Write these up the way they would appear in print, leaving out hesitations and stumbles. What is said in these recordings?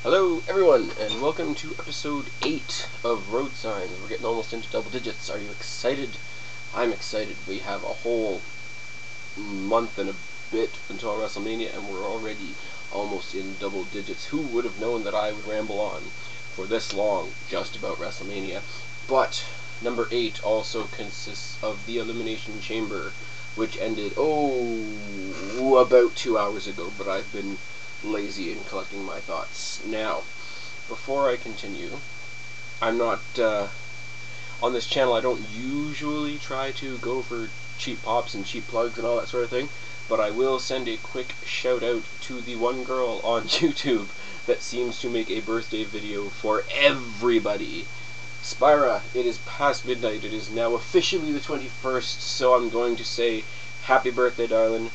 Hello everyone, and welcome to episode 8 of Road Signs. We're getting almost into double digits. Are you excited? I'm excited. We have a whole month and a bit until Wrestlemania, and we're already almost in double digits. Who would have known that I would ramble on for this long just about Wrestlemania? But number 8 also consists of the Elimination Chamber, which ended, about 2 hours ago, but I've been lazy in collecting my thoughts. Now, before I continue, I'm not, on this channel I don't usually try to go for cheap pops and cheap plugs and all that sort of thing, but I will send a quick shout out to the one girl on YouTube that seems to make a birthday video for everybody. Spyra, it is past midnight, it is now officially the 21st, so I'm going to say happy birthday, darling.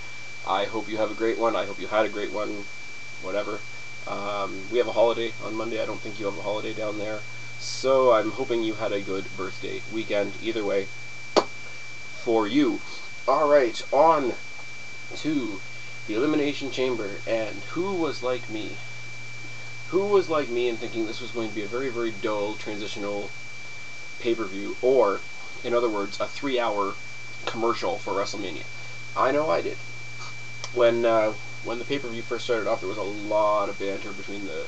I hope you have a great one, I hope you had a great one. Whatever. We have a holiday on Monday. I don't think you have a holiday down there. So I'm hoping you had a good birthday weekend. Either way, for you. Alright, on to the Elimination Chamber. And who was like me? Who was like me in thinking this was going to be a very, very dull, transitional pay-per-view? Or, in other words, a 3-hour commercial for WrestleMania? I know I did. When the pay-per-view first started off, there was a lot of banter between the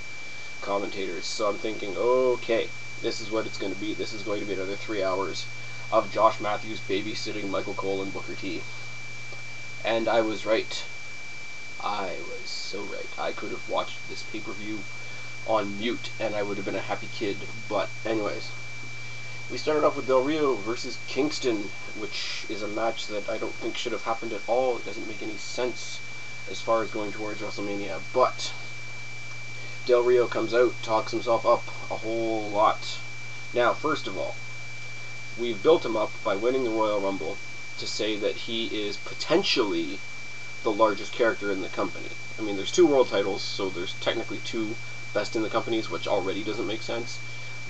commentators, so I'm thinking, okay, this is what it's going to be. This is going to be another 3 hours of Josh Matthews babysitting Michael Cole and Booker T. And I was right. I was so right. I could have watched this pay-per-view on mute, and I would have been a happy kid. But anyways, we started off with Del Rio versus Kingston, which is a match that I don't think should have happened at all. It doesn't make any sense as far as going towards WrestleMania, but Del Rio comes out, talks himself up a whole lot. Now, first of all, we've built him up by winning the Royal Rumble to say that he is potentially the largest character in the company. I mean, there's 2 world titles, so there's technically 2 best in the companies, which already doesn't make sense.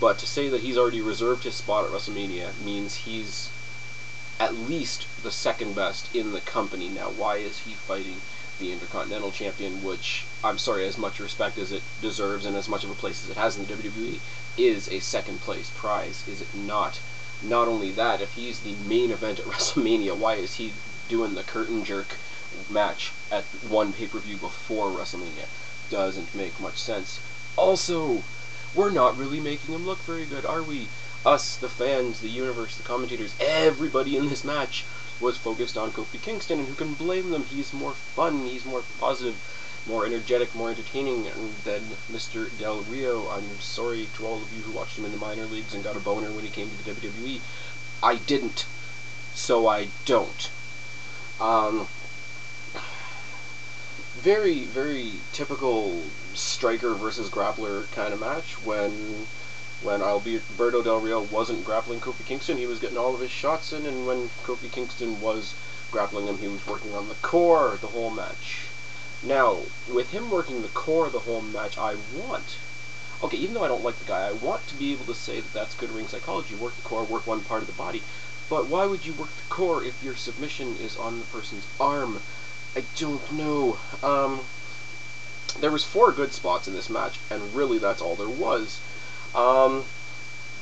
But to say that he's already reserved his spot at WrestleMania means he's at least the second best in the company. Now, why is he fighting the Intercontinental Champion, which, I'm sorry, as much respect as it deserves and as much of a place as it has in the WWE, is a second place prize, is it not? Not only that, if he's the main event at WrestleMania, why is he doing the curtain jerk match at one pay-per-view before WrestleMania? Doesn't make much sense. Also, we're not really making him look very good, are we? Us, the fans, the universe, the commentators, everybody in this match was focused on Kofi Kingston, and who can blame them? He's more fun, he's more positive, more energetic, more entertaining than Mr. Del Rio. I'm sorry to all of you who watched him in the minor leagues and got a boner when he came to the WWE. I didn't, so I don't. Very, very typical striker versus grappler kind of match. When Alberto Del Rio wasn't grappling Kofi Kingston, he was getting all of his shots in, and when Kofi Kingston was grappling him, he was working on the core the whole match. Now, with him working the core the whole match, even though I don't like the guy, I want to be able to say that that's good ring psychology. Work the core, work one part of the body. But why would you work the core if your submission is on the person's arm? I don't know. There was 4 good spots in this match, and really that's all there was.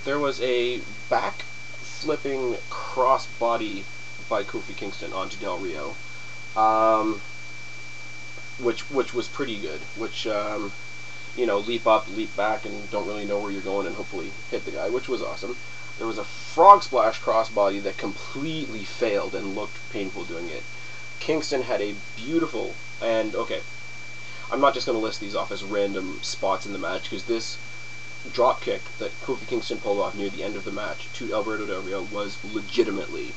There was a back-flipping cross-body by Kofi Kingston onto Del Rio, which was pretty good, leap up, leap back, and don't really know where you're going, and hopefully hit the guy, which was awesome. There was a frog splash crossbody that completely failed and looked painful doing it. Kingston had a beautiful, and okay, I'm not just going to list these off as random spots in the match, because this drop kick that Kofi Kingston pulled off near the end of the match to Alberto Del Rio was legitimately,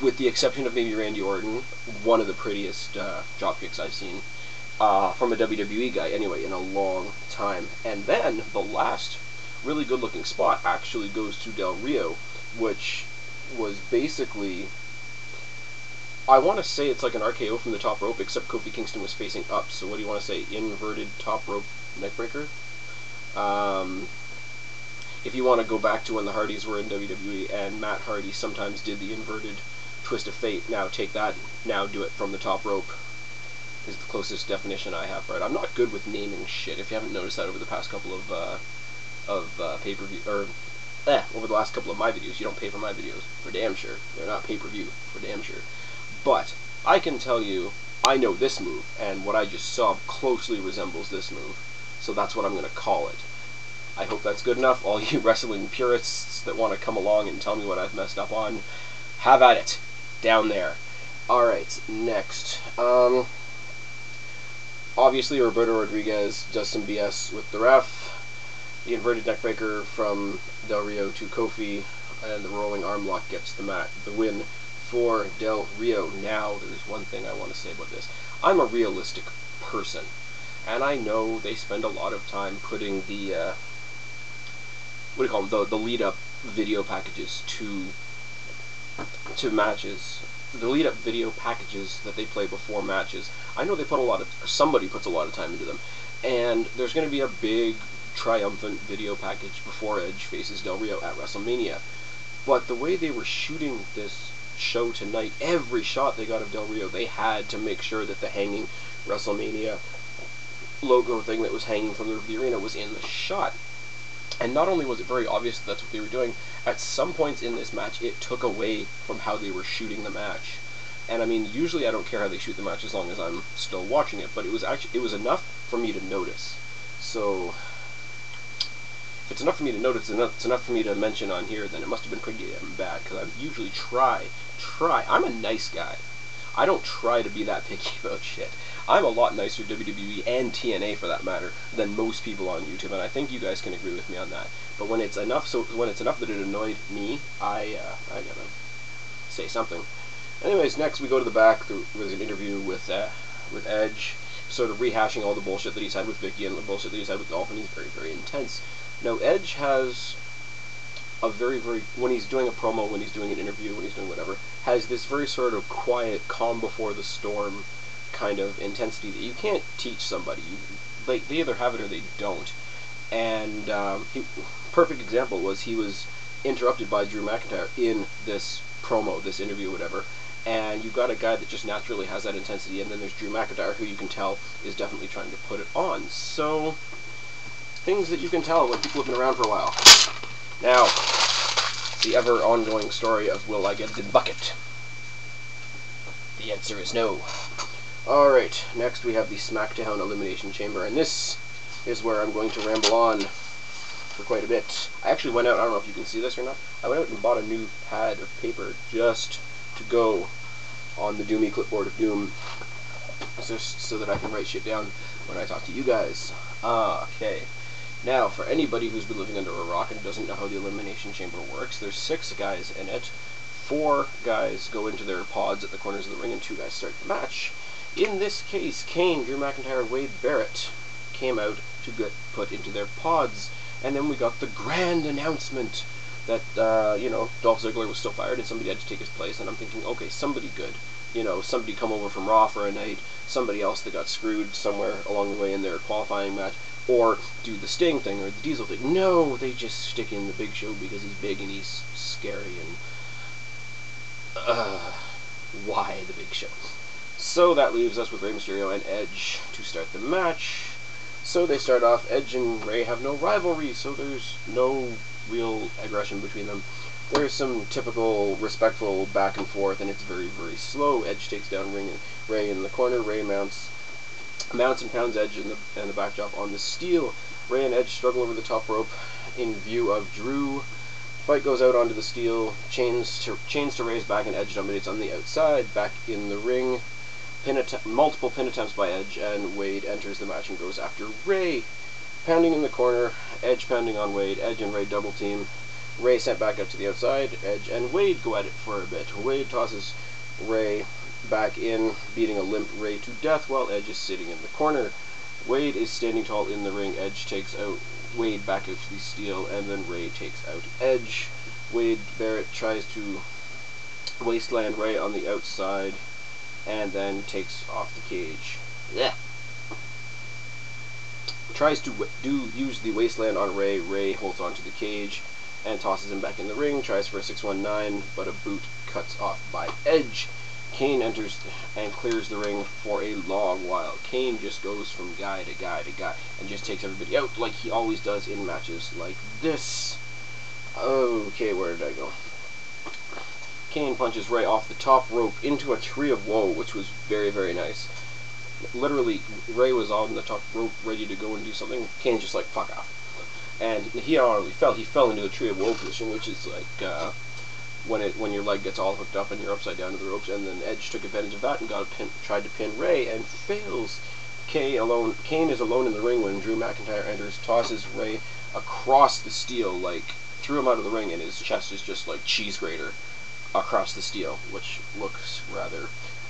with the exception of maybe Randy Orton, one of the prettiest drop kicks I've seen from a WWE guy anyway in a long time. And then the last really good looking spot actually goes to Del Rio, which was basically, I want to say it's like an RKO from the top rope, except Kofi Kingston was facing up. So what do you want to say? Inverted top rope neckbreaker? If you want to go back to when the Hardys were in WWE and Matt Hardy sometimes did the inverted twist of fate, now take that, now do it from the top rope. is the closest definition I have for it. I'm not good with naming shit. If you haven't noticed that over the past couple of pay-per-view, or over the last couple of my videos, you don't pay for my videos, for damn sure. They're not pay-per-view, for damn sure. But I can tell you, I know this move, and what I just saw closely resembles this move. So that's what I'm going to call it. I hope that's good enough. All you wrestling purists that want to come along and tell me what I've messed up on, have at it. Down there. Alright, next. Obviously, Roberto Rodriguez does some BS with the ref. The inverted neckbreaker from Del Rio to Kofi, and the rolling arm lock gets the win for Del Rio. Now, there's one thing I want to say about this. I'm a realistic person, and I know they spend a lot of time putting the, what do you call them, the lead-up video packages to matches. The lead-up video packages that they play before matches. I know they put somebody puts a lot of time into them, and there's going to be a big triumphant video package before Edge faces Del Rio at WrestleMania. But the way they were shooting this show tonight, every shot they got of Del Rio, they had to make sure that the hanging WrestleMania logo thing that was hanging from the roof of the arena was in the shot. And not only was it very obvious that that's what they were doing, at some points in this match, it took away from how they were shooting the match. And I mean, usually I don't care how they shoot the match as long as I'm still watching it, but it was enough for me to notice. So, if it's enough for me to notice, it's enough for me to mention on here, then it must have been pretty damn bad, because I usually I'm a nice guy. I don't try to be that picky about shit. I'm a lot nicer WWE and TNA for that matter than most people on YouTube, and I think you guys can agree with me on that. But when it's enough, that it annoyed me, I gotta say something. Anyways, next we go to the back. There was an interview with Edge, sort of rehashing all the bullshit that he's had with Vickie and the bullshit that he's had with Dolph, and he's very, very intense. Now, Edge has a very, very, when he's doing a promo, when he's doing an interview, when he's doing whatever, has this very sort of quiet, calm before the storm kind of intensity that you can't teach somebody. They either have it or they don't. And perfect example was he was interrupted by Drew McIntyre in this promo, this interview, whatever. And you've got a guy that just naturally has that intensity, and then there's Drew McIntyre, who you can tell is definitely trying to put it on. So, things that you can tell when people have been around for a while. Now, the ever-ongoing story of will I get it in bucket? The answer is no. Alright, next we have the Smackdown Elimination Chamber, and this is where I'm going to ramble on for quite a bit. I actually went out, I don't know if you can see this or not, I went out and bought a new pad of paper just to go on the Doomy Clipboard of Doom, just so that I can write shit down when I talk to you guys. Okay. Now, for anybody who's been living under a rock and doesn't know how the Elimination Chamber works, there's 6 guys in it. 4 guys go into their pods at the corners of the ring, and 2 guys start the match. In this case, Kane, Drew McIntyre, Wade Barrett came out to get put into their pods. And then we got the grand announcement that, Dolph Ziggler was still fired and somebody had to take his place. And I'm thinking, okay, somebody good. Somebody come over from Raw for a night, somebody else that got screwed somewhere along the way in their qualifying match, or do the Sting thing or the Diesel thing. No, they just stick in the Big Show because he's big and he's scary and, why the Big Show? So that leaves us with Rey Mysterio and Edge to start the match. So they start off, Edge and Rey have no rivalry, so there's no real aggression between them. There's some typical respectful back and forth, and it's very, very slow. Edge takes down Rey in the corner. Rey mounts and pounds Edge in the backdrop on the steel. Rey and Edge struggle over the top rope in view of Drew. Fight goes out onto the steel. Chains to Rey's back, and Edge dominates on the outside. Back in the ring. Multiple pin attempts by Edge, and Wade enters the match and goes after Rey. Pounding in the corner, Edge pounding on Wade, Edge and Rey double team. Rey sent back out to the outside, Edge and Wade go at it for a bit. Wade tosses Rey back in, beating a limp Rey to death while Edge is sitting in the corner. Wade is standing tall in the ring, Edge takes out Wade back out to the steel, and then Rey takes out Edge. Wade Barrett tries to wasteland Rey on the outside, and then takes off the cage. Yeah. Tries to use the wasteland on Rey. Rey holds onto the cage and tosses him back in the ring. Tries for a 619, but a boot cuts off by Edge. Kane enters and clears the ring for a long while. Kane just goes from guy to guy to guy and just takes everybody out like he always does in matches like this. Okay, where did I go? Kane punches Ray off the top rope into a tree of woe, which was very, very nice. Literally, Ray was on the top rope ready to go and do something. Kane's just like, fuck off. And he already fell. He fell into the tree of woe position, which is like when your leg gets all hooked up and you're upside down to the ropes. And then Edge took advantage of that and tried to pin Ray and fails. Kane is alone in the ring when Drew McIntyre enters, tosses Ray across the steel, like threw him out of the ring, and his chest is just like cheese grater across the steel, which looks rather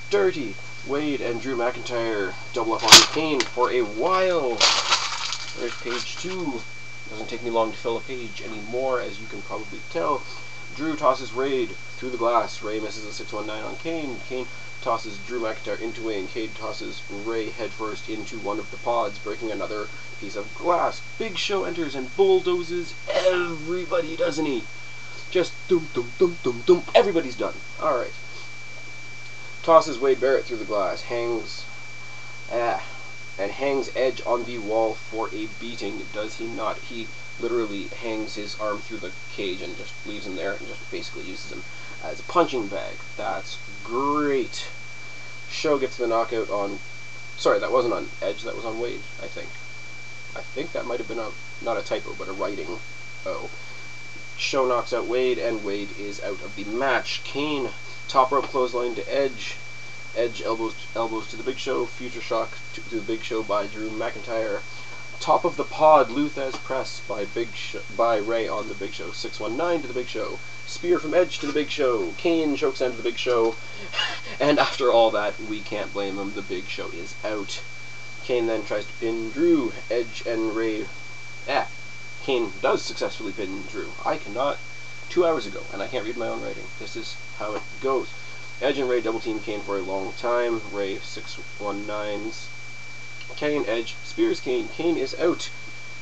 dirty. Wade and Drew McIntyre double up on Kane for a while. There's page 2. Doesn't take me long to fill a page anymore, as you can probably tell. Drew tosses Ray through the glass. Ray misses a 619 on Kane. Kane tosses Drew McIntyre into a, and Kane tosses Ray headfirst into one of the pods, breaking another piece of glass. Big Show enters and bulldozes everybody, doesn't he? Just dum dum dum dum dum. Everybody's done. Alright. Tosses Wade Barrett through the glass. Hangs Edge on the wall for a beating. Does he not? He literally hangs his arm through the cage and just leaves him there and just basically uses him as a punching bag. That's great. Show gets the knockout on... Sorry, that wasn't on Edge, that was on Wade, I think. I think that might have been not a typo, but a writing. Oh. Show knocks out Wade, and Wade is out of the match. Kane, top rope clothesline to Edge. Edge elbows to the Big Show. Future shock to the Big Show by Drew McIntyre. Top of the pod, Luthez press by Ray on the Big Show. 619 to the Big Show. Spear from Edge to the Big Show. Kane chokes down to the Big Show. And after all that, we can't blame him. The Big Show is out. Kane then tries to pin Drew. Edge and Ray... Kane does successfully pin Drew. I cannot... 2 hours ago, and I can't read my own writing. This is how it goes. Edge and Ray double team Kane for a long time. Ray 619s. Kane, Edge, spears Kane. Kane is out.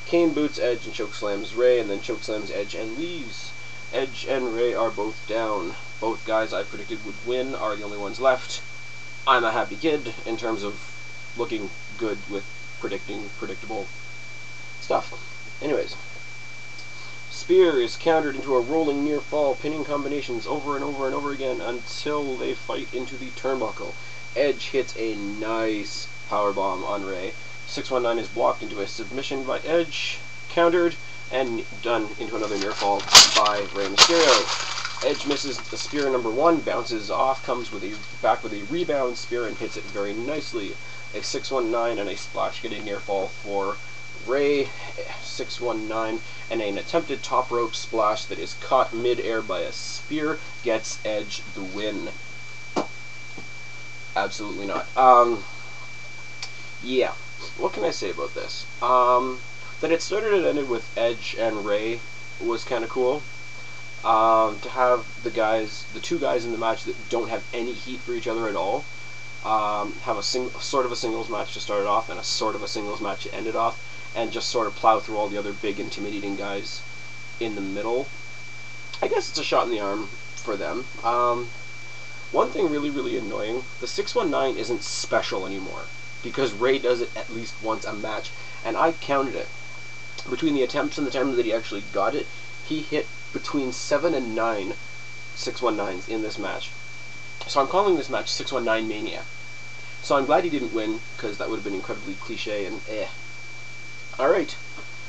Kane boots Edge and chokeslams Ray, and then chokeslams Edge and leaves. Edge and Ray are both down. Both guys I predicted would win are the only ones left. I'm a happy kid in terms of looking good with predicting predictable stuff. Anyways. Spear is countered into a rolling near fall, pinning combinations over and over and over again until they fight into the turnbuckle. Edge hits a nice powerbomb on Ray. 619 is blocked into a submission by Edge, countered, and done into another near fall by Rey Mysterio. Edge misses the spear number 1, bounces off, comes back with a rebound spear and hits it very nicely. A 619 and a splash get a near fall for Ray. 619 and an attempted top rope splash that is caught mid-air by a spear gets Edge the win. Absolutely not. Yeah. What can I say about this? That it started and ended with Edge and Ray was kind of cool. To have the two guys in the match that don't have any heat for each other at all, have a sort of a singles match to start it off and a sort of a singles match to end it off, and just sort of plow through all the other big intimidating guys in the middle. I guess it's a shot in the arm for them. One thing really, really annoying, the 619 isn't special anymore, because Ray does it at least once a match, and I counted it. Between the attempts and the time that he actually got it, he hit between 7 and 9 619s in this match. So I'm calling this match 619 Mania. So I'm glad he didn't win, because that would have been incredibly cliche and Alright,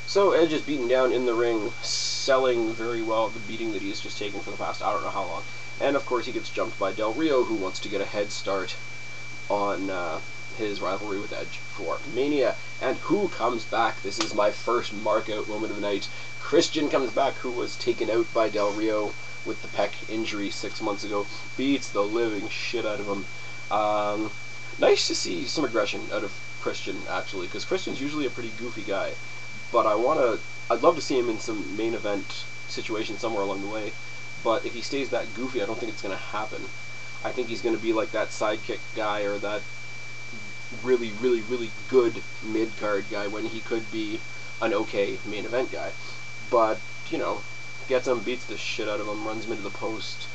so Edge is beaten down in the ring, selling very well the beating that he's just taken for the past I don't know how long. And of course he gets jumped by Del Rio, who wants to get a head start on his rivalry with Edge for Mania. And who comes back? This is my first mark-out moment of the night. Christian comes back, who was taken out by Del Rio with the pec injury 6 months ago. Beats the living shit out of him. Nice to see some aggression out of Christian, actually, because Christian's usually a pretty goofy guy. But I'd love to see him in some main event situation somewhere along the way. But if he stays that goofy, I don't think it's going to happen. I think he's going to be like that sidekick guy or that really, really, really good mid-card guy when he could be an okay main event guy. But, you know, gets him, beats the shit out of him, runs him into the post.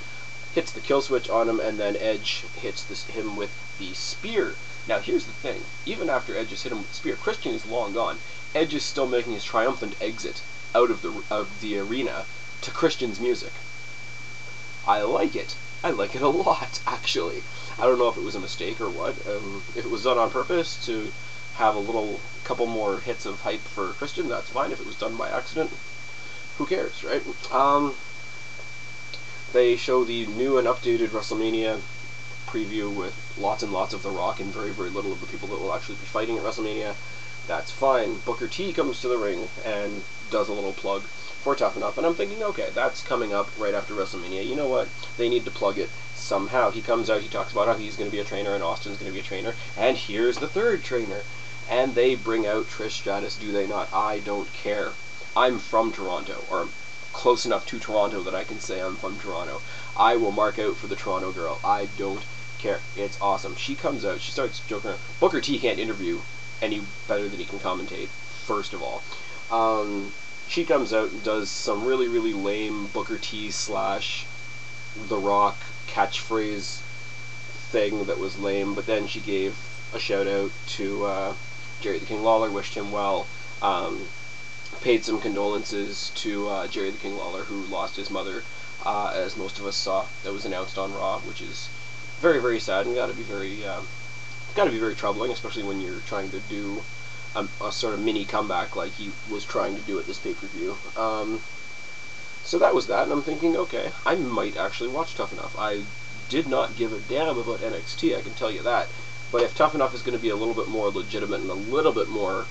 hits the kill switch on him, and then Edge hits him with the spear. Now here's the thing, even after Edge has hit him with the spear, Christian is long gone. Edge is still making his triumphant exit out of the arena to Christian's music. I like it. I like it a lot, actually. I don't know if it was a mistake or what. If it was done on purpose to have a couple more hits of hype for Christian, that's fine. If it was done by accident, who cares, right? They show the new and updated WrestleMania preview with lots and lots of The Rock and very, very little of the people that will actually be fighting at WrestleMania. That's fine. Booker T comes to the ring and does a little plug for Tough Enough, and I'm thinking, okay, that's coming up right after WrestleMania. You know what? They need to plug it somehow. He comes out, he talks about how he's going to be a trainer, and Austin's going to be a trainer, and here's the third trainer. And they bring out Trish Stratus, do they not? I don't care. I'm from Toronto, or close enough to Toronto that I can say I'm from Toronto. I will mark out for the Toronto girl. I don't care. It's awesome. She comes out, she starts joking around. Booker T can't interview any better than he can commentate, first of all. She comes out and does some really, really lame Booker T / The Rock catchphrase thing that was lame, but then she gave a shout out to Jerry the King Lawler, wished him well, paid some condolences to Jerry the King Lawler, who lost his mother, as most of us saw. That was announced on Raw, which is very, very sad and gotta be very troubling, especially when you're trying to do a sort of mini comeback like he was trying to do at this pay-per-view. So that was that, and I'm thinking, okay, I might actually watch Tough Enough. I did not give a damn about NXT, I can tell you that. But if Tough Enough is going to be a little bit more legitimate and a little bit more,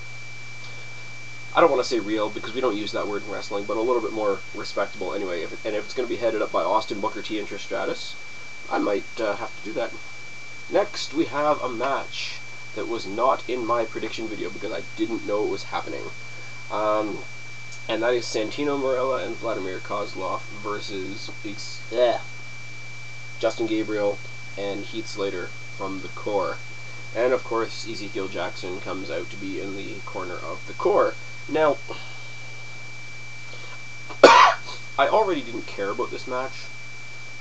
I don't want to say real because we don't use that word in wrestling, but a little bit more respectable anyway. If it's going to be headed up by Austin, Booker T, and Trish Stratus, I might have to do that. Next, we have a match that was not in my prediction video because I didn't know it was happening. And that is Santino Marella and Vlademir Kozlov versus Justin Gabriel and Heath Slater from the Corre. And of course, Ezekiel Jackson comes out to be in the corner of the Corre. Now, I already didn't care about this match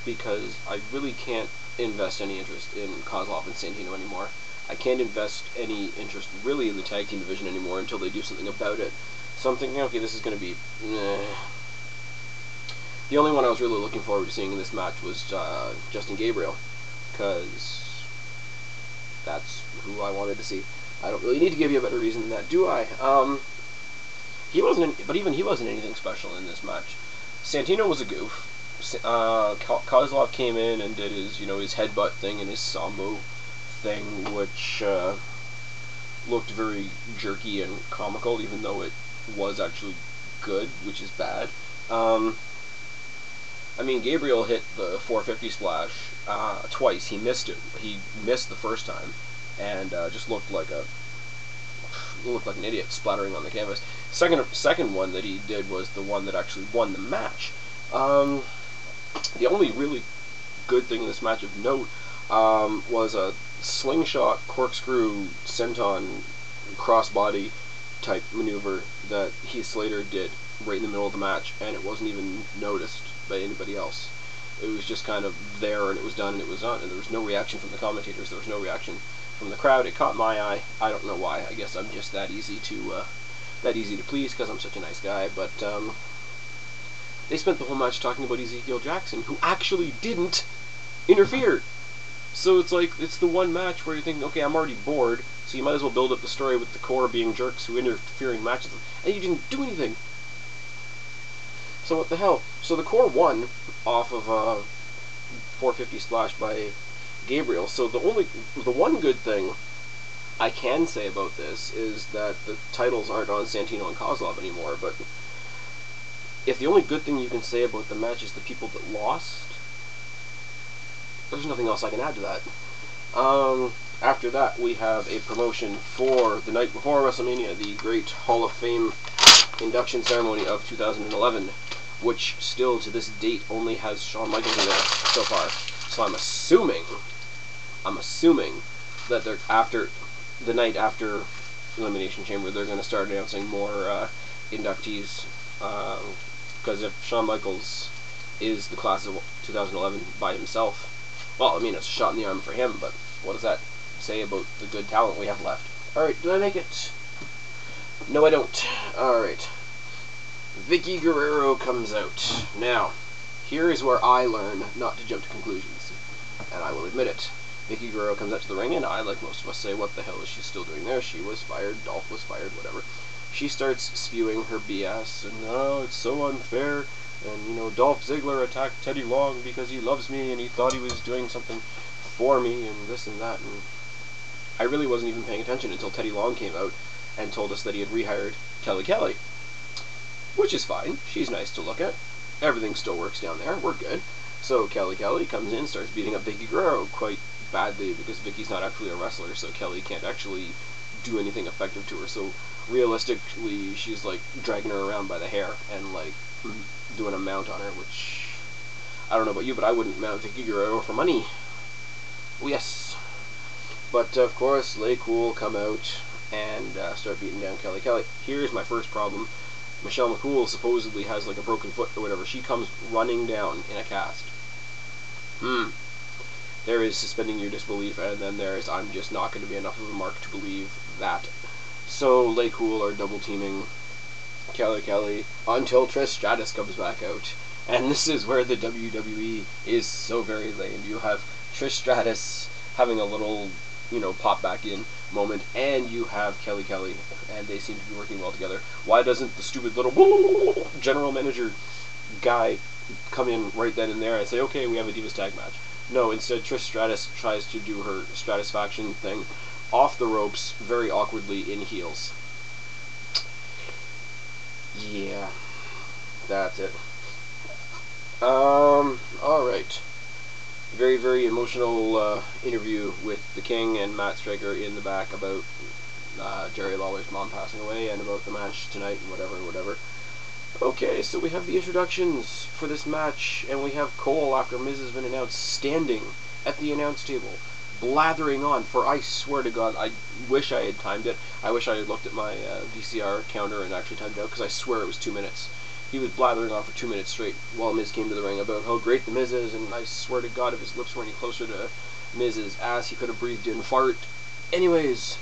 because I really can't invest any interest in Kozlov and Santino anymore. I can't invest any interest really in the tag team division anymore until they do something about it. So I'm thinking, okay, this is going to be... The only one I was really looking forward to seeing in this match was Justin Gabriel, because that's who I wanted to see. I don't really need to give you a better reason than that, do I? But even he wasn't anything special in this match. Santino was a goof. Kozlov came in and did his headbutt thing and his sambo thing, which looked very jerky and comical, even though it was actually good, which is bad. I mean, Gabriel hit the 450 splash twice. He missed it. He missed the first time, and just looked like an idiot splattering on the canvas. Second one that he did was the one that actually won the match. The only really good thing in this match of note was a slingshot corkscrew senton crossbody type maneuver that Heath Slater did right in the middle of the match, and it wasn't even noticed by anybody else. It was just kind of there, and it was done, and it was done, and there was no reaction from the commentators, there was no reaction from the crowd. It caught my eye. I don't know why. I guess I'm just that easy to please because I'm such a nice guy, but they spent the whole match talking about Ezekiel Jackson, who actually didn't interfere. So it's like, it's the one match where you're thinking, okay, I'm already bored, so you might as well build up the story with the Corre being jerks who interfere in matches, and you didn't do anything. So what the hell? So the Corre won off of a 450 splash by Gabriel. So the one good thing I can say about this is that the titles aren't on Santino and Kozlov anymore, but if the only good thing you can say about the match is the people that lost, there's nothing else I can add to that. After that, we have a promotion for the night before WrestleMania, the Great Hall of Fame induction ceremony of 2011, which still to this date only has Shawn Michaels in there so far. So I'm assuming that they're after the night after Elimination Chamber, they're going to start announcing more inductees. Because if Shawn Michaels is the class of 2011 by himself. Well, I mean, it's a shot in the arm for him, but what does that say about the good talent we have left? Alright, do I make it? No, I don't. Alright. Vickie Guerrero comes out. Now, here is where I learn not to jump to conclusions. And I will admit it. Vickie Guerrero comes out to the ring, and I, like most of us, say, what the hell is she still doing there? She was fired, Dolph was fired, whatever. She starts spewing her BS, and, oh, it's so unfair, and, you know, Dolph Ziggler attacked Teddy Long because he loves me, and he thought he was doing something for me, and this and that, and I really wasn't even paying attention until Teddy Long came out and told us that he had rehired Kelly. Which is fine. She's nice to look at. Everything still works down there. We're good. So Kelly comes in, starts beating up Vickie Guerrero quite badly because Vickie's not actually a wrestler, so Kelly can't actually do anything effective to her. So realistically, she's like dragging her around by the hair and like doing a mount on her, which I don't know about you, but I wouldn't mount Vickie Guerrero for money. Oh yes. But of course, LayCool come out and start beating down Kelly. Here's my first problem. Michelle McCool supposedly has like a broken foot or whatever. She comes running down in a cast. There is suspending your disbelief, and then there is I'm just not going to be enough of a mark to believe that. So LayCool are double teaming Kelly until Trish Stratus comes back out. And this is where the WWE is so very lame. You have Trish Stratus having a little, you know, pop back in moment, and you have Kelly, and they seem to be working well together. Why doesn't the stupid little general manager guy come in right then and there and say, okay, we have a Divas tag match? No, instead Trish Stratus tries to do her Stratusfaction thing off the ropes, very awkwardly in heels. Yeah, that's it. Alright. Very, very emotional interview with the King and Matt Striker in the back about Jerry Lawler's mom passing away and about the match tonight and whatever. Okay, so we have the introductions for this match, and we have Cole, after Miz has been announced, standing at the announce table, blathering on for, I swear to God, I wish I had timed it. I wish I had looked at my VCR counter and actually timed it out, because I swear it was 2 minutes. He was blathering on for 2 minutes straight while Miz came to the ring about how great the Miz is, and I swear to God, if his lips weren't any closer to Miz's ass, he could have breathed in fart. Anyways,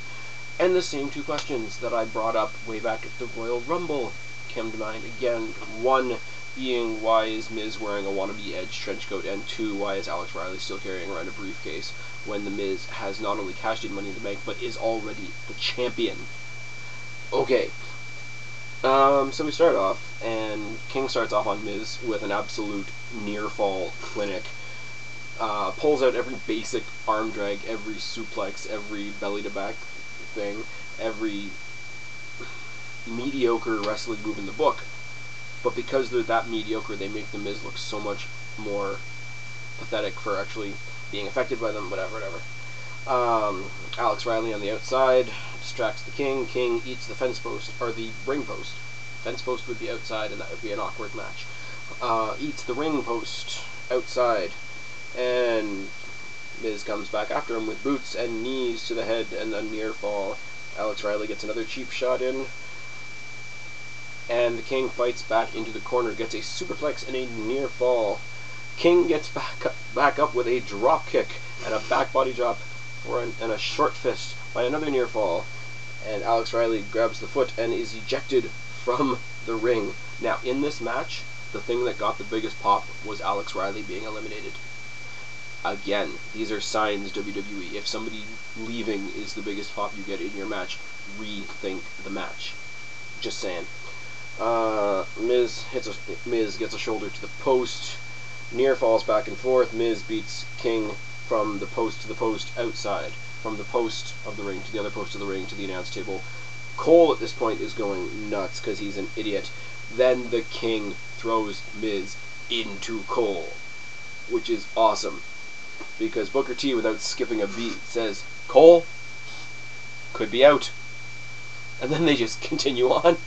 and the same two questions that I brought up way back at the Royal Rumble came to mind again. One being, why is Miz wearing a wannabe Edge trenchcoat? And two, why is Alex Riley still carrying around a briefcase when the Miz has not only cashed in Money in the Bank, but is already the champion? Okay. So we start off, and King starts off on Miz with an absolute near-fall clinic. Pulls out every basic arm drag, every suplex, every belly-to-back thing, every mediocre wrestling move in the book. But because they're that mediocre, they make the Miz look so much more pathetic for actually being affected by them, whatever. Alex Riley on the outside distracts the King. King eats the fence post, or the ring post. Fence post would be outside, and that would be an awkward match. Eats the ring post outside, and Miz comes back after him with boots and knees to the head and a near fall. Alex Riley gets another cheap shot in, and the King fights back into the corner, gets a superplex and a near fall. King gets back up with a drop kick and a back body drop and a short fist by another near fall, and Alex Riley grabs the foot and is ejected from the ring. Now, in this match, the thing that got the biggest pop was Alex Riley being eliminated. Again, these are signs, WWE. If somebody leaving is the biggest pop you get in your match, rethink the match. Just saying. Miz gets a shoulder to the post. Near falls back and forth. Miz beats King from the post to the post outside. From the post of the ring to the other post of the ring to the announce table. Cole at this point is going nuts because he's an idiot. Then the King throws Miz into Cole, which is awesome. Because Booker T, without skipping a beat, says, Cole could be out. And then they just continue on.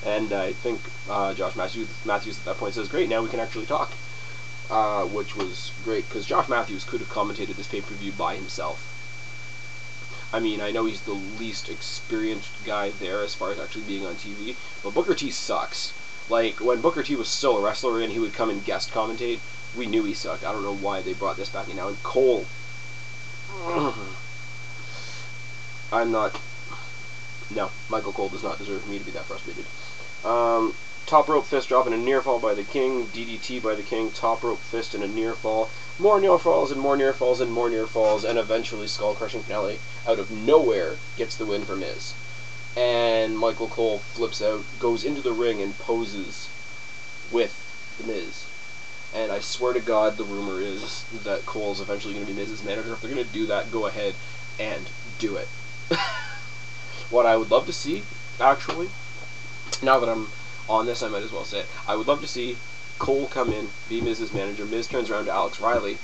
And I think Josh Matthews at that point says, great, now we can actually talk. Which was great, because Josh Matthews could have commentated this pay-per-view by himself. I mean, I know he's the least experienced guy there as far as actually being on TV, but Booker T sucks. Like, when Booker T was still a wrestler and he would come and guest commentate, we knew he sucked. I don't know why they brought this back in now. And Cole... I'm not... No, Michael Cole does not deserve me to be that frustrated. Top rope fist drop and a near fall by the King. DDT by the King. Top rope fist and a near fall. More near falls and more near falls and more near falls. And eventually skull crushing finale out of nowhere gets the win for Miz. And Michael Cole flips out, goes into the ring and poses with the Miz. And I swear to God, the rumor is that Cole's eventually going to be Miz's manager. If they're going to do that, go ahead and do it. What I would love to see, actually, now that I'm on this, I might as well say it. I would love to see Cole come in, be Miz's manager. Miz turns around to Alex Riley,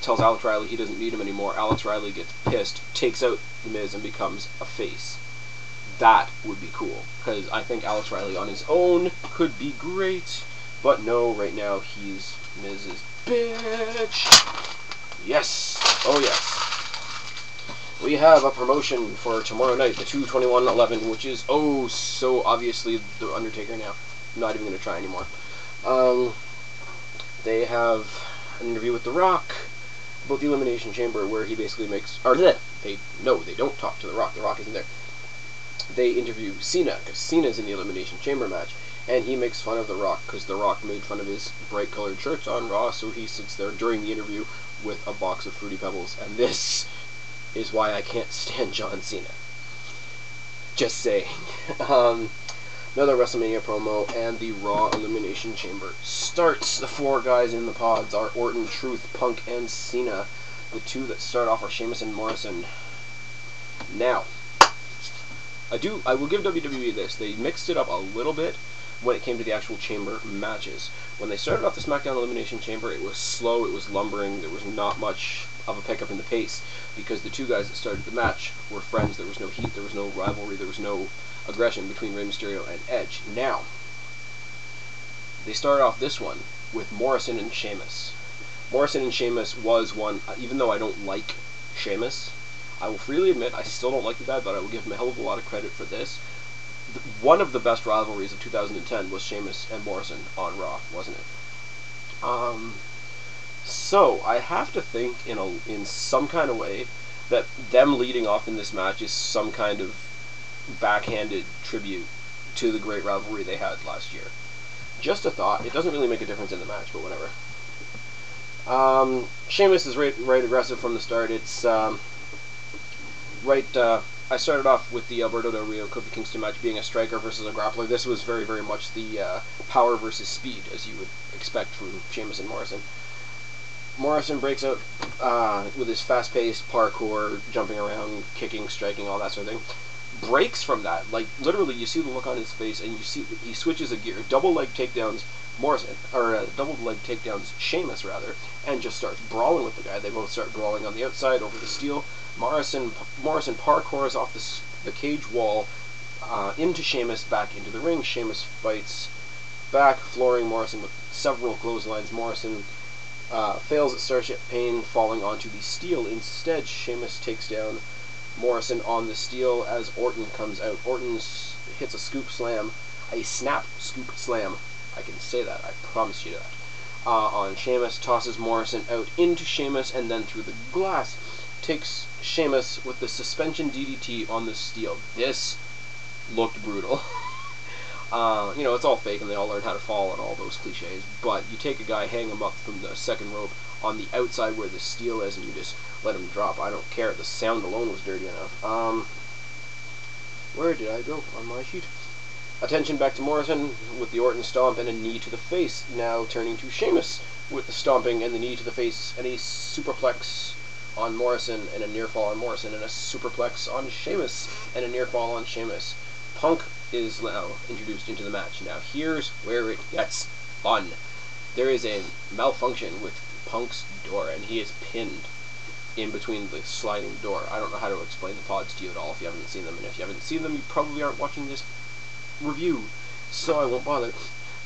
tells Alex Riley he doesn't need him anymore. Alex Riley gets pissed, takes out the Miz, and becomes a face. That would be cool, because I think Alex Riley on his own could be great, but no, right now he's Miz's bitch. Yes, oh yes. We have a promotion for tomorrow night, the 2/21/11, which is oh so obviously the Undertaker now. I'm not even going to try anymore. They have an interview with The Rock about the Elimination Chamber, where he basically makes, or they don't talk to The Rock. The Rock isn't there. They interview Cena, because Cena's in the Elimination Chamber match, and he makes fun of The Rock, because The Rock made fun of his bright colored shirts on Raw, so he sits there during the interview with a box of Fruity Pebbles, and this is why I can't stand John Cena. Just saying. Another WrestleMania promo, and the Raw Elimination Chamber starts. The four guys in the pods are Orton, Truth, Punk, and Cena. The two that start off are Sheamus and Morrison. Now, I will give WWE this. They mixed it up a little bit when it came to the actual chamber matches. When they started off the Smackdown Elimination Chamber, it was slow, it was lumbering, there was not much of a pickup in the pace, because the two guys that started the match were friends. There was no heat, there was no rivalry, there was no aggression between Rey Mysterio and Edge. Now, they started off this one with Morrison and Sheamus. Morrison and Sheamus was one, even though I don't like Sheamus, I will freely admit I still don't like the guy, but I will give him a hell of a lot of credit for this. One of the best rivalries of 2010 was Sheamus and Morrison on Raw, wasn't it? So I have to think in some kind of way that them leading off in this match is some kind of backhanded tribute to the great rivalry they had last year. Just a thought. It doesn't really make a difference in the match, but whatever. Sheamus is right aggressive from the start. It's I started off with the Alberto Del Rio Kofi Kingston match being a striker versus a grappler. This was very, very much the power versus speed, as you would expect from Sheamus and Morrison. Morrison breaks out with his fast-paced parkour, jumping around, kicking, striking, all that sort of thing. Breaks from that. Like, literally, you see the look on his face, and you see he switches a gear. Double leg takedowns Morrison, or double leg takedowns Sheamus, rather, and just starts brawling with the guy. They both start brawling on the outside over the steel. Morrison parkours off the cage wall into Sheamus, back into the ring. Sheamus fights back, flooring Morrison with several clotheslines. Morrison fails at Starship Pain, falling onto the steel. Instead, Sheamus takes down Morrison on the steel as Orton comes out. Orton hits a scoop slam, a snap scoop slam. I can say that, I promise you that. On Sheamus, tosses Morrison out into Sheamus, and then through the glass, takes Sheamus with the suspension DDT on the steel. This looked brutal. It's all fake and they all learn how to fall and all those cliches, but you take a guy, hang him up from the second rope on the outside where the steel is, and you just let him drop. I don't care. The sound alone was dirty enough. Where did I go on my sheet? Attention back to Morrison with the Orton stomp and a knee to the face. Now turning to Sheamus with the stomping and the knee to the face and a superplex on Morrison and a near fall on Morrison and a superplex on Sheamus and a near fall on Sheamus. Punk is now introduced into the match. Now here's where it gets fun. There is a malfunction with Punk's door, and he is pinned in between the sliding door. I don't know how to explain the pods to you at all if you haven't seen them, and if you haven't seen them, you probably aren't watching this review, so I won't bother.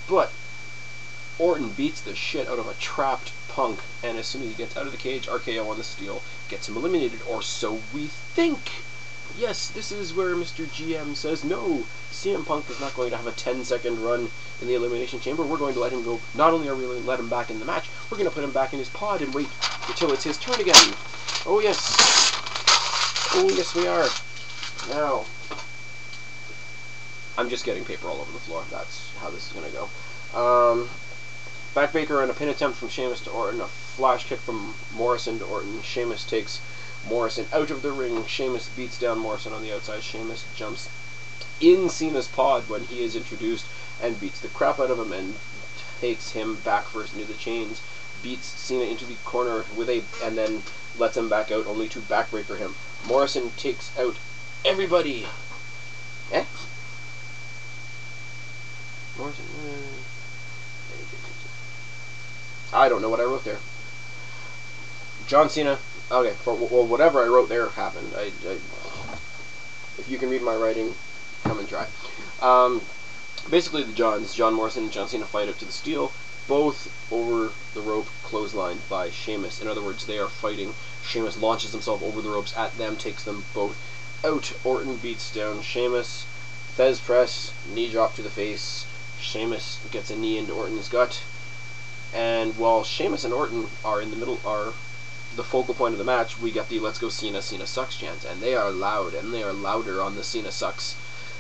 But Orton beats the shit out of a trapped Punk, and as soon as he gets out of the cage, RKO on the steel gets him eliminated, or so we think. yes, this is where Mr. GM says, no, CM Punk is not going to have a 10-second run in the Elimination Chamber. We're going to let him go. Not only are we going to let him back in the match, we're going to put him back in his pod and wait until it's his turn again. Oh, yes. Oh, yes, we are. Now, I'm just getting paper all over the floor. That's how this is going to go. Backbreaker and a pin attempt from Sheamus to Orton. A flash kick from Morrison to Orton. Sheamus takes Morrison out of the ring. Sheamus beats down Morrison on the outside. Sheamus jumps in Cena's pod when he is introduced and beats the crap out of him and takes him back first into the chains. Beats Cena into the corner and then lets him back out, only to backbreaker him. Morrison takes out everybody. Eh? Morrison. I don't know what I wrote there. John Cena. Okay, well, whatever I wrote there happened. If you can read my writing, come and try. Basically, the John Morrison and John Cena fight up to the steel, both over the rope, clotheslined by Sheamus. In other words, they are fighting. Sheamus launches himself over the ropes at them, takes them both out. Orton beats down Sheamus. Fez press, knee drop to the face. Sheamus gets a knee into Orton's gut. And while Sheamus and Orton are in the middle, are the focal point of the match, we get the "Let's go Cena, Cena sucks" chants, and they are loud, and they are louder on the Cena sucks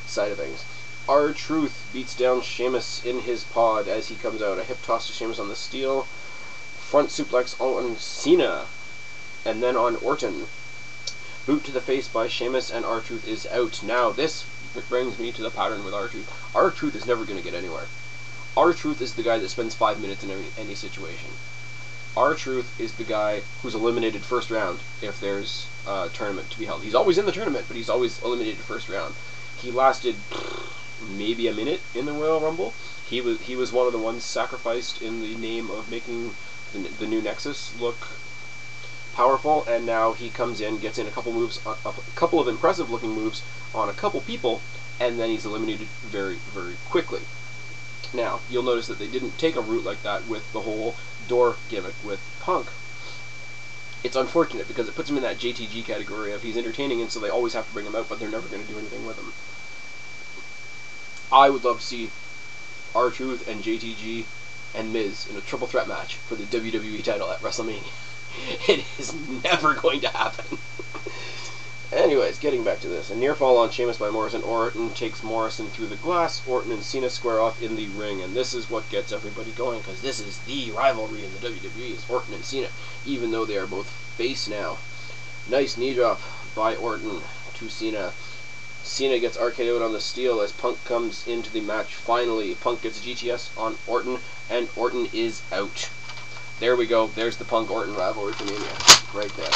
side of things. R-Truth beats down Sheamus in his pod as he comes out. A hip toss to Sheamus on the steel, front suplex on Cena, and then on Orton. Boot to the face by Sheamus, and R-Truth is out. Now this brings me to the pattern with R-Truth. R-Truth is never going to get anywhere. R-Truth is the guy that spends 5 minutes in any situation. R-Truth is the guy who's eliminated first round if there's a tournament to be held. He's always in the tournament, but he's always eliminated first round. He lasted maybe a minute in the Royal Rumble. He was one of the ones sacrificed in the name of making the new Nexus look powerful, and now he comes in, gets in a couple moves, a couple of impressive looking moves on a couple people, and then he's eliminated very, very quickly. Now, you'll notice that they didn't take a route like that with the whole door gimmick with Punk. It's unfortunate because it puts him in that JTG category of he's entertaining, and so they always have to bring him out, but they're never going to do anything with him. I would love to see R-Truth and JTG and Miz in a triple threat match for the WWE title at WrestleMania. It is never going to happen. Anyways, getting back to this. A near fall on Sheamus by Morrison. Orton takes Morrison through the glass. Orton and Cena square off in the ring. And this is what gets everybody going, because this is the rivalry in the WWE, is Orton and Cena, even though they are both face now. Nice knee drop by Orton to Cena. Cena gets RKO'd on the steel as Punk comes into the match. Finally, Punk gets a GTS on Orton, and Orton is out. There we go. There's the Punk-Orton rivalry for Mania. Right there.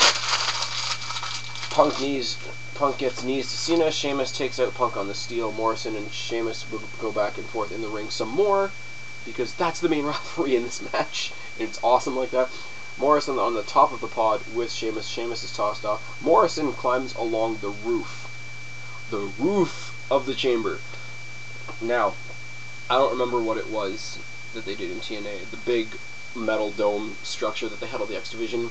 Punk gets knees to Cena. Sheamus takes out Punk on the steel. Morrison and Sheamus will go back and forth in the ring some more, because that's the main rivalry in this match. It's awesome like that. Morrison on the top of the pod with Sheamus. Sheamus is tossed off. Morrison climbs along the roof. The roof of the chamber. Now, I don't remember what it was that they did in TNA. The big metal dome structure that they had all the X Division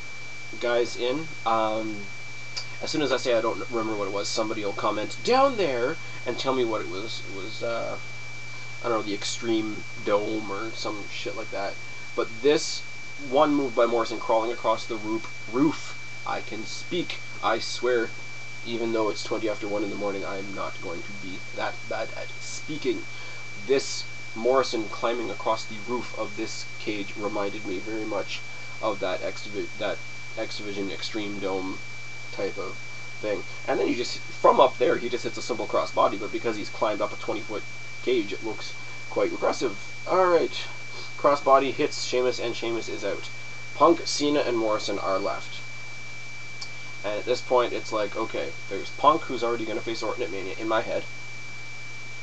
guys in. As soon as I say I don't remember what it was, somebody will comment down there and tell me what it was. It was, I don't know, the Extreme Dome or some shit like that. But this one move by Morrison crawling across the roof, I can speak, I swear, even though it's 20 after 1 in the morning, I'm not going to be that bad at speaking. This Morrison climbing across the roof of this cage reminded me very much of that X Division Extreme Dome type of thing. And then you just, from up there, he just hits a simple crossbody, but because he's climbed up a 20-foot cage, it looks quite impressive. Alright, crossbody hits Sheamus, and Sheamus is out. Punk, Cena, and Morrison are left. And at this point, it's like, okay, there's Punk, who's already going to face Orton at Mania, in my head.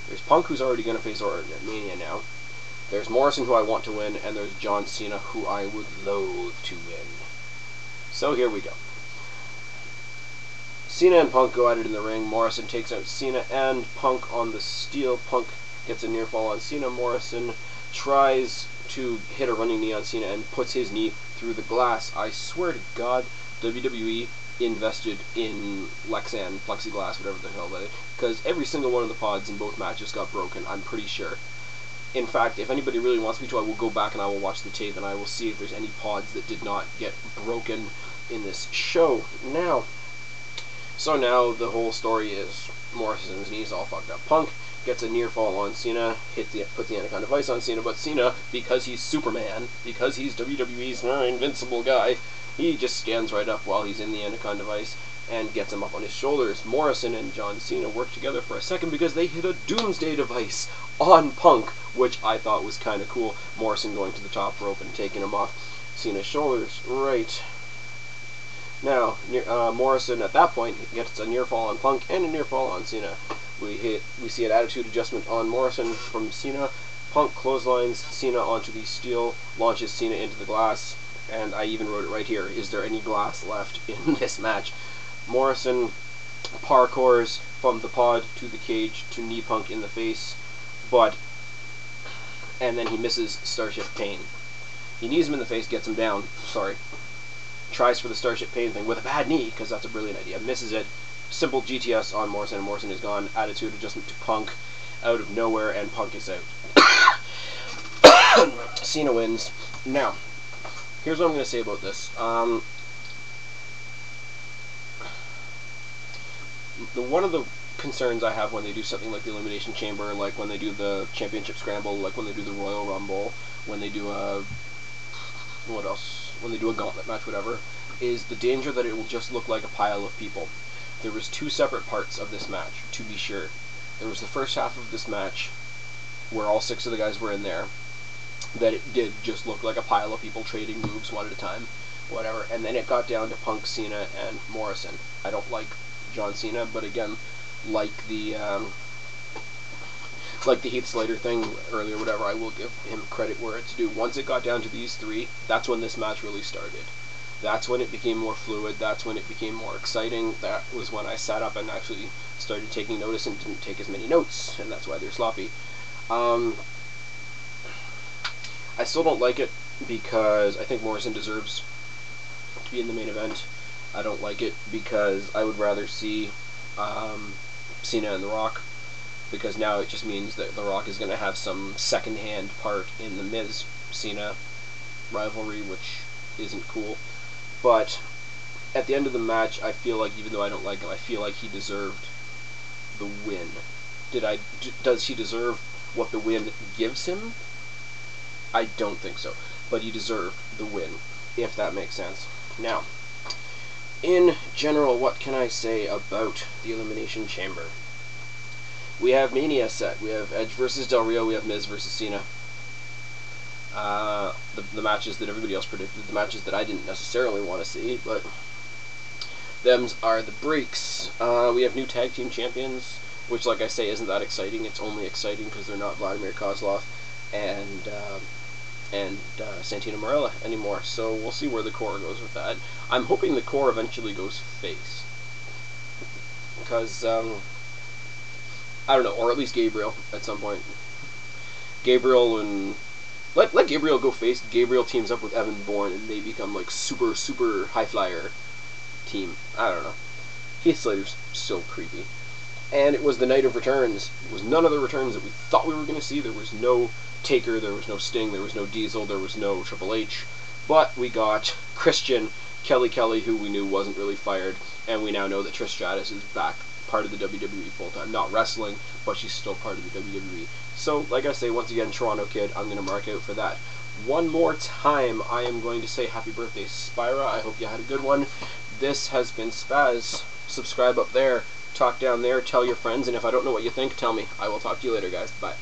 There's Punk, who's already going to face Orton at Mania now. There's Morrison, who I want to win, and there's John Cena, who I would loathe to win. So here we go. Cena and Punk go at it in the ring. Morrison takes out Cena and Punk on the steel. Punk gets a near fall on Cena. Morrison tries to hit a running knee on Cena and puts his knee through the glass. I swear to God, WWE, invested in Lexan, plexiglass, whatever the hell that is, because every single one of the pods in both matches got broken, I'm pretty sure. In fact, if anybody really wants me to, I will go back and I will watch the tape and I will see if there's any pods that did not get broken in this show. Now the whole story is Morrison's knees all fucked up. Punk gets a near fall on Cena, put the Anaconda Vice on Cena, but Cena, because he's Superman, because he's WWE's invincible guy, he just stands right up while he's in the Anaconda Vice and gets him up on his shoulders. Morrison and John Cena work together for a second because they hit a Doomsday device on Punk, which I thought was kind of cool. Morrison going to the top rope and taking him off Cena's shoulders. Right. Now, Morrison at that point gets a near fall on Punk and a near fall on Cena. We see an attitude adjustment on Morrison from Cena. Punk clotheslines Cena onto the steel, launches Cena into the glass, and I even wrote it right here. Is there any glass left in this match? Morrison parkours from the pod to the cage to knee Punk in the face, and then he misses Starship Pain. He knees him in the face, gets him down, tries for the Starship Pain thing with a bad knee, because that's a brilliant idea, misses it. Simple GTS on Morrison, and Morrison is gone. Attitude adjustment to Punk out of nowhere, and Punk is out. Cena wins. Now, here's what I'm going to say about this. One of the concerns I have when they do something like the Elimination Chamber, like when they do the Championship Scramble, like when they do the Royal Rumble, when they do when they do a gauntlet match, whatever, is the danger that it will just look like a pile of people. There was two separate parts of this match, to be sure. There was the first half of this match, where all 6 of the guys were in there, that it did just look like a pile of people trading moves one at a time, whatever, and then it got down to Punk, Cena, and Morrison. I don't like John Cena, but again, like the Heath Slater thing earlier, whatever, I will give him credit where it's due. Once it got down to these 3, that's when this match really started. That's when it became more fluid, that's when it became more exciting. That was when I sat up and actually started taking notice and didn't take as many notes, and that's why they're sloppy. I still don't like it because I think Morrison deserves to be in the main event. I don't like it because I would rather see Cena and The Rock, because now it just means that The Rock is going to have some second-hand part in the Miz-Cena rivalry, which isn't cool. But at the end of the match, I feel like, even though I don't like him, I feel like he deserved the win. Does he deserve what the win gives him? I don't think so. But he deserved the win, if that makes sense. Now, in general, what can I say about the Elimination Chamber? We have Mania set. We have Edge versus Del Rio. We have Miz versus Cena. The matches that everybody else predicted, the matches that I didn't necessarily want to see, but thems are the breaks. We have new tag team champions, which, like I say, isn't that exciting. It's only exciting because they're not Vlademir, Kozlov and Santino Marella anymore, so we'll see where the Corre goes with that. I'm hoping the Corre eventually goes face, because, I don't know, or at least Gabriel at some point. Gabriel and... Let Gabriel go face. Gabriel teams up with Evan Bourne, and they become, like, super, super high-flyer team. I don't know. Heath Slater's so creepy. And it was the night of returns. It was none of the returns that we thought we were going to see. There was no Taker, there was no Sting, there was no Diesel, there was no Triple H. But we got Christian, Kelly, who we knew wasn't really fired, and we now know that Trish Stratus is back, part of the WWE full-time. Not wrestling, but she's still part of the WWE. So, like I say, once again, Toronto Kid, I'm going to mark out for that. One more time, I am going to say happy birthday, Spyra. I hope you had a good one. This has been Spaz. Subscribe up there, talk down there, tell your friends, and if I don't know what you think, tell me. I will talk to you later, guys. Bye.